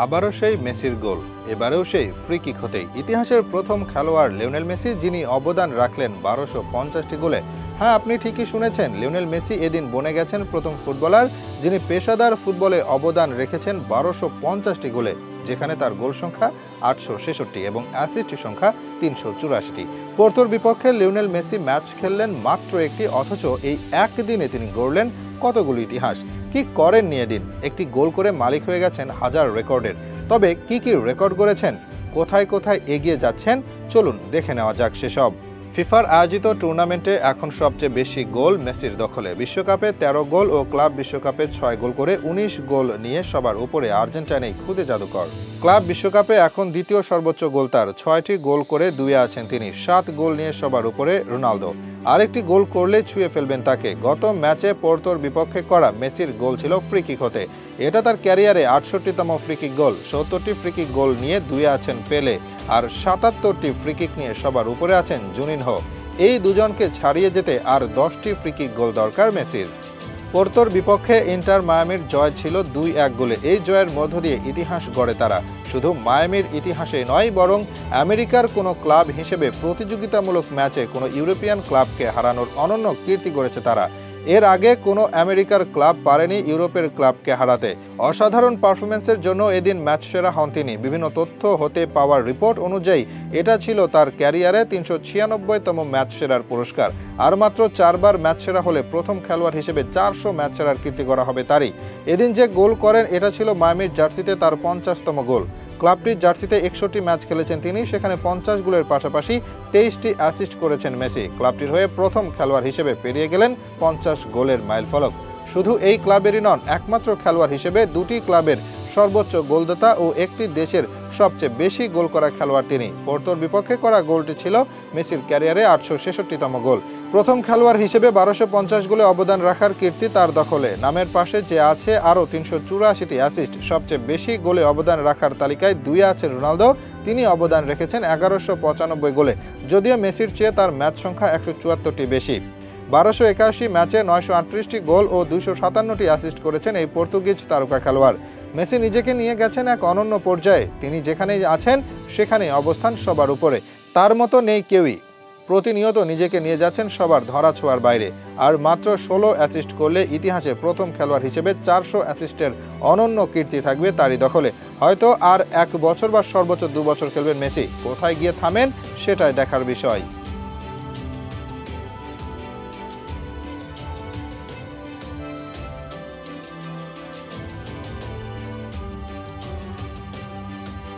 আবারও সেই মেসির গোল, এবারেও সেই ফ্রি কিক হতেই ইতিহাসের প্রথম খেলোয়াড় লিওনেল মেসি, যিনি অবদান রাখলেন 1250টি গোলে। হ্যাঁ, আপনি ঠিকই শুনেছেন, লিওনেল মেসি এদিন বনে গেছেন প্রথম ফুটবলার যিনি পেশাদার ফুটবলে অবদান রেখেছেন 1250টি গোলে, যেখানে তার গোল সংখ্যা 866 এবং অ্যাসিস্ট সংখ্যা 384টি। পোর্তোর বিপক্ষে লিওনেল মেসি ম্যাচ খেললেন মাত্র একটি, অথচ এই একদিনে তিনি গড়লেন কতগুলো ইতিহাস। কি করেননি এদিন, একটি গোল করে মালিক হয়ে গেছেন হাজার রেকর্ডের। তবে কি কি রেকর্ড করেছেন, কোথায় কোথায় এগিয়ে যাচ্ছেন, চলুন দেখে নেওয়া যাক সেসব। ফিফার আয়োজিত টুর্নামেন্টে এখন সবচেয়ে বেশি গোল মেসির দখলে। বিশ্বকাপে 13 গোল ও ক্লাব বিশ্বকাপে 6 গোল করে 19 গোল নিয়ে সবার উপরে আর্জেন্টিনাই খুদে জাদুকর। ক্লাব বিশ্বকাপে এখন দ্বিতীয় সর্বোচ্চ গোল তার, 6টি গোল করে দুয়ে আছেন তিনি। 7 গোল নিয়ে সবার উপরে রোনালদো, আরেকটি গোল করলে ছুঁয়ে ফেলবেন তাকে। গত ম্যাচে পোর্তোর বিপক্ষে করা মেসির গোল ছিল ফ্রি কিক হতে, এটা তার ক্যারিয়ারে 68তম free kick goal. 70টি free kick goal নিয়ে দুয়ে আছেন পেলে, আর 77টি ফ্রি কিক নিয়ে সবার উপরে আছেন জুনিনহো। এই দুজনকে ছাড়িয়ে যেতে আর 10টি ফ্রি কিক গোল দরকার মেসির। পোর্তোর বিপক্ষে ইন্টার মায়ামির জয় ছিল 2-1 গোলে। এই জয়ের মধ্য দিয়ে ইতিহাস গড়ে তারা। শুধু মায়ামির ইতিহাসে নয়, বরং আমেরিকার কোনো ক্লাব হিসেবে প্রতিযোগিতামূলক ম্যাচে কোনো ইউরোপিয়ান ক্লাবকে হারানোর অনন্য কীর্তি গড়েছে তারা। এর আগে কোনো আমেরিকার ক্লাব পারেনি ইউরোপের ক্লাবকে হারাতে। অসাধারণ পারফরমেন্সের জন্য এদিন ম্যাচ সেরা হন তিনি। বিভিন্ন তথ্য হতে পাওয়ার রিপোর্ট অনুযায়ী এটা ছিল তার ক্যারিয়ারে 396তম ম্যাচ সেরার পুরস্কার। আর মাত্র 4 বার ম্যাচ সেরা হলে প্রথম খেলোয়াড় হিসেবে 400 ম্যাচ সেরার কীর্তি করা হবে তারই। এদিন যে গোল করেন, এটা ছিল মায়ামির জার্সিতে তার 50তম গোল। ক্লাবটির জার্সিতে 61টি ম্যাচ খেলেছেন তিনি, সেখানে 50 গোলের পাশাপাশি 23টি অ্যাসিস্ট করেছেন মেসি। ক্লাবটির হয়ে প্রথম খেলোয়াড় হিসেবে পেরিয়ে গেলেন 50 গোলের মাইলফলক। শুধু এই ক্লাবেরই নন, একমাত্র খেলোয়াড় হিসেবে 2টি ক্লাবের সর্বোচ্চ গোলদাতা ও একটি দেশের সবচেয়ে বেশি গোল করা খেলোয়াড় তিনি। পোর্তোর বিপক্ষে করা গোলটি ছিল মেসির ক্যারিয়ারে 866তম গোল। প্রথম খেলোয়াড় হিসেবে 1250 গোলে অবদান রাখার কীর্তি তার দখলে। নামের পাশে যে আছে আরও 384টি অ্যাসিস্ট। সবচেয়ে বেশি গোলে অবদান রাখার তালিকায় 2 আছে রোনালদো, তিনি অবদান রেখেছেন 1195 গোলে। যদিও মেসির চেয়ে তার ম্যাচ সংখ্যা 174টি বেশি। 1281 ম্যাচে 938টি গোল ও 257টি অ্যাসিস্ট করেছেন এই পর্তুগিজ তারকা খেলোয়াড়। মেসি নিজেকে নিয়ে গেছেন এক অনন্য পর্যায়ে। তিনি যেখানেই আছেন সেখানেই অবস্থান সবার উপরে, তার মতো নেই কেউই। প্রতিনিয়ত নিজেকে নিয়ে যাচ্ছেন সবার ধরা ছোঁয়ার বাইরে। আর মাত্র 16 অ্যাসিস্ট করলে ইতিহাসে প্রথম খেলোয়াড় হিসেবে 400 অ্যাসিস্টের অনন্য কীর্তি থাকবে তারই দখলে। হয়তো আর 1 বছর বা সর্বোচ্চ 2 বছর খেলবেন মেসি। কোথায় গিয়ে থামেন সেটাই দেখার বিষয়।